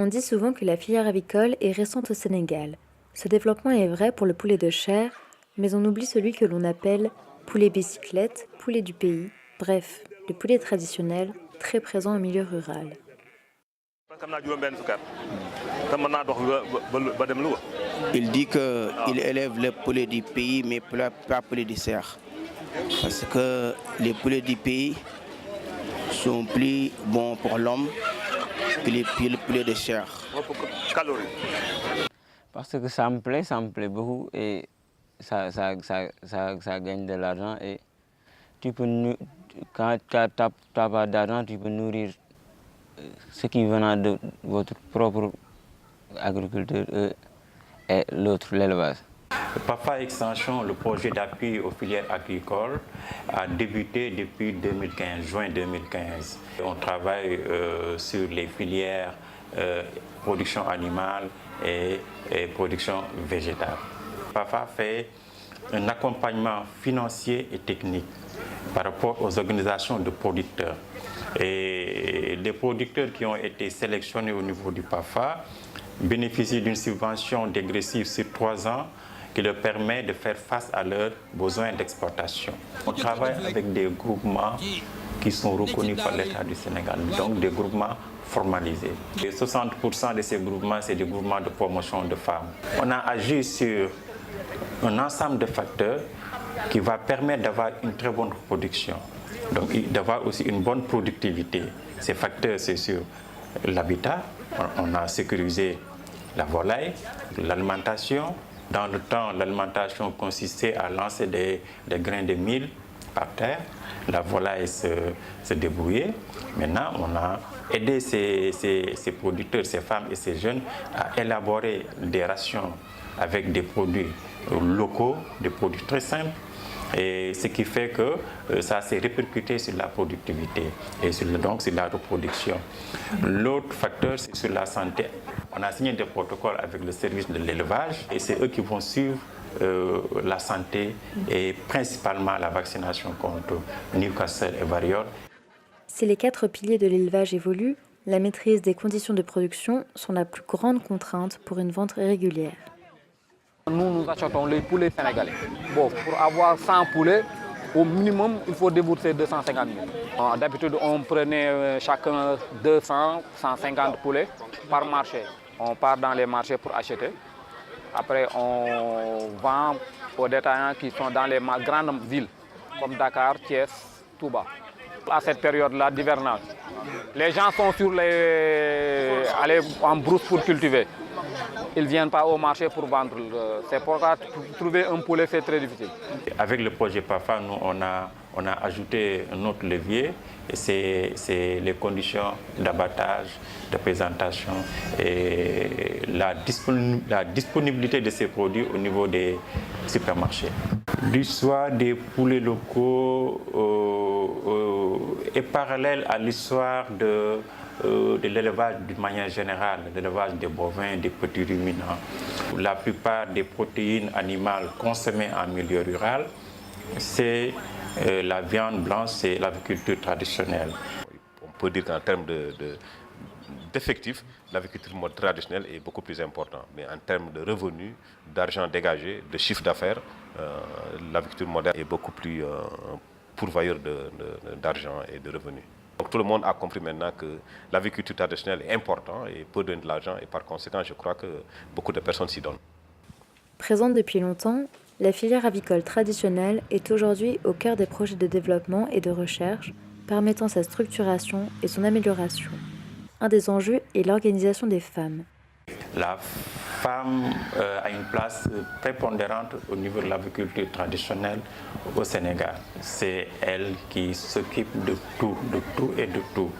On dit souvent que la filière avicole est récente au Sénégal. Ce développement est vrai pour le poulet de chair, mais on oublie celui que l'on appelle poulet bicyclette, poulet du pays, bref, le poulet traditionnel, très présent au milieu rural. Il dit qu'il élève les poulets du pays, mais pas poulet de serre. Parce que les poulets du pays sont plus bons pour l'homme que les poulets de chair. Parce que ça me plaît beaucoup et ça gagne de l'argent. Et tu peux, quand tu n'as pas d'argent, tu peux nourrir ce qui venant de votre propre agriculteur et l'autre, l'élevage. PAFA Extension, le projet d'appui aux filières agricoles, a débuté depuis 2015, juin 2015. On travaille sur les filières production animale et production végétale. PAFA fait un accompagnement financier et technique par rapport aux organisations de producteurs. Et les producteurs qui ont été sélectionnés au niveau du PAFA bénéficient d'une subvention dégressive sur 3 ans qui leur permet de faire face à leurs besoins d'exportation. On travaille avec des groupements qui sont reconnus par l'État du Sénégal, donc des groupements formalisés. Et 60% de ces groupements, c'est des groupements de promotion de femmes. On a agi sur un ensemble de facteurs qui va permettre d'avoir une très bonne reproduction, donc d'avoir aussi une bonne productivité. Ces facteurs, c'est sur l'habitat, on a sécurisé la volaille, l'alimentation. Dans le temps, l'alimentation consistait à lancer des grains de mil par terre. La volaille se débrouillait. Maintenant, on a aidé ces producteurs, ces femmes et ces jeunes à élaborer des rations avec des produits locaux, des produits très simples. Et ce qui fait que ça s'est répercuté sur la productivité et donc sur la reproduction. L'autre facteur, c'est sur la santé. On a signé des protocoles avec le service de l'élevage et c'est eux qui vont suivre la santé et principalement la vaccination contre Newcastle et variole. Si les 4 piliers de l'élevage évoluent, la maîtrise des conditions de production sont la plus grande contrainte pour une vente régulière. Nous achetons les poulets sénégalais. Bon, pour avoir 100 poulets, au minimum, il faut débourser 250 000. D'habitude, on prenait chacun 200, 150 poulets par marché. On part dans les marchés pour acheter. Après, on vend aux détaillants qui sont dans les grandes villes, comme Dakar, Thiès, Touba. À cette période-là d'hivernage, les gens sont allés en brousse pour cultiver. Ils ne viennent pas au marché pour vendre. C'est pourquoi trouver un poulet, c'est très difficile. Avec le projet PAFA, nous, on a ajouté un autre levier, c'est les conditions d'abattage, de présentation et la disponibilité de ces produits au niveau des supermarchés. L'histoire des poulets locaux est parallèle à l'histoire de l'élevage d'une manière générale, l'élevage des bovins, des petits ruminants. La plupart des protéines animales consommées en milieu rural, c'est la viande blanche, c'est l'agriculture traditionnelle. On peut dire qu'en termes d'effectifs, l'agriculture traditionnelle est beaucoup plus importante. Mais en termes de revenus, d'argent dégagé, de chiffre d'affaires, l'agriculture moderne est beaucoup plus pourvoyeur d'argent et de revenus. Donc tout le monde a compris maintenant que l'agriculture traditionnelle est importante et peut donner de l'argent et par conséquent, je crois que beaucoup de personnes s'y donnent. Présente depuis longtemps, la filière avicole traditionnelle est aujourd'hui au cœur des projets de développement et de recherche permettant sa structuration et son amélioration. Un des enjeux est l'organisation des femmes. La femme a une place prépondérante au niveau de l'agriculture traditionnelle au Sénégal. C'est elle qui s'occupe de tout et de tout.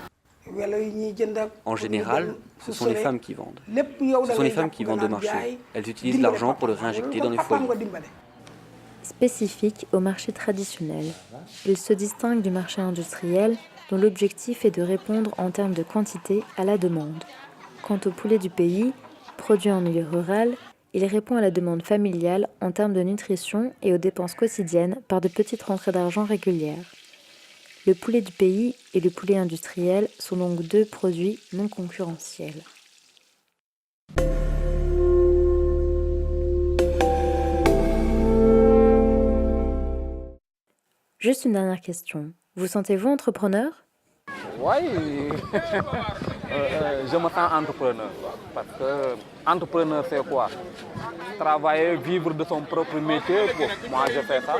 En général, ce sont les femmes qui vendent. Ce sont les femmes qui vendent au marché. Elles utilisent l'argent pour le réinjecter dans les foyers. Spécifique au marché traditionnel, il se distingue du marché industriel dont l'objectif est de répondre en termes de quantité à la demande. Quant au poulet du pays, produit en milieu rural, il répond à la demande familiale en termes de nutrition et aux dépenses quotidiennes par de petites rentrées d'argent régulières. Le poulet du pays et le poulet industriel sont donc deux produits non concurrentiels. Juste une dernière question. Vous sentez-vous entrepreneur? Oui, je me sens entrepreneur. Parce que entrepreneur, c'est quoi? Travailler, vivre de son propre métier. Moi, je fais ça.